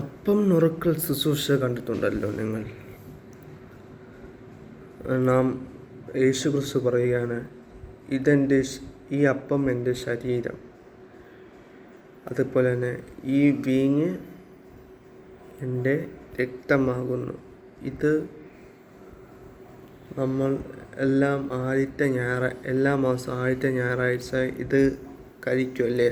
അപ്പം നുറുക്കൽ ശുശ്രൂഷ കണ്ടിട്ടുണ്ടല്ലോ നിങ്ങൾ. നാം യേശുക്രിസ്തു പറയുകയാണ്, ഈ അപ്പം എൻ്റെ ശരീരം, അതുപോലെ തന്നെ ഈ വീഞ്ഞ് എൻ്റെ രക്തമാകുന്നു. ഇത് നമ്മൾ എല്ലാ മാസവും ആദ്യത്തെ ഞായറാഴ്ച ഇത് കഴിക്കുമല്ലേ?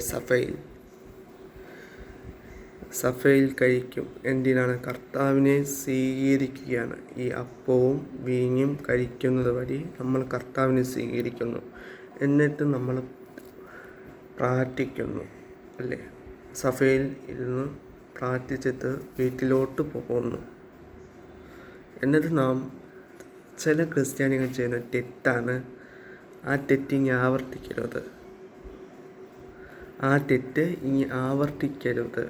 സഭയിൽ കഴിക്കും. എന്തിനാണ്? കർത്താവിനെ സ്വീകരിക്കുകയാണ്. ഈ അപ്പവും വീഞ്ഞും കഴിക്കുന്നത് വഴി നമ്മൾ കർത്താവിനെ സ്വീകരിക്കുന്നു. എന്നിട്ട് നമ്മൾ പ്രാർത്ഥിക്കുന്നു അല്ലേ? സഭയിൽ ഇരുന്ന് പ്രാർത്ഥിച്ചിട്ട് വീട്ടിലോട്ട് പോകുന്നു. എന്നിട്ട് ചില ക്രിസ്ത്യാനികൾ ചെയ്യുന്ന തെറ്റാണ്. ആ തെറ്റ് ഇനി ആവർത്തിക്കരുത്.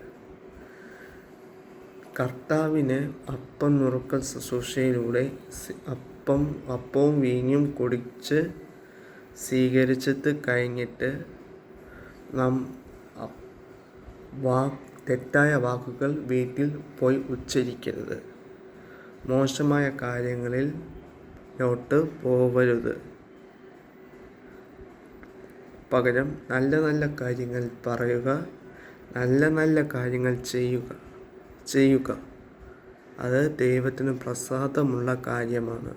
കർത്താവിന് അപ്പം നുറുക്കൽ ശുശ്രൂഷയിലൂടെ അപ്പവും വീഞ്ഞും കുടിച്ച് സ്വീകരിച്ചിട്ട് കഴിഞ്ഞിട്ട് നാം തെറ്റായ വാക്കുകൾ വീട്ടിൽ പോയി ഉച്ചരിക്കരുത്. മോശമായ കാര്യങ്ങളിലോട്ട് പോവരുത്. പകരം നല്ല നല്ല കാര്യങ്ങൾ പറയുക, നല്ല നല്ല കാര്യങ്ങൾ ചെയ്യുക. അത് ദൈവത്തിന് പ്രസാദമുള്ള കാര്യമാണ്.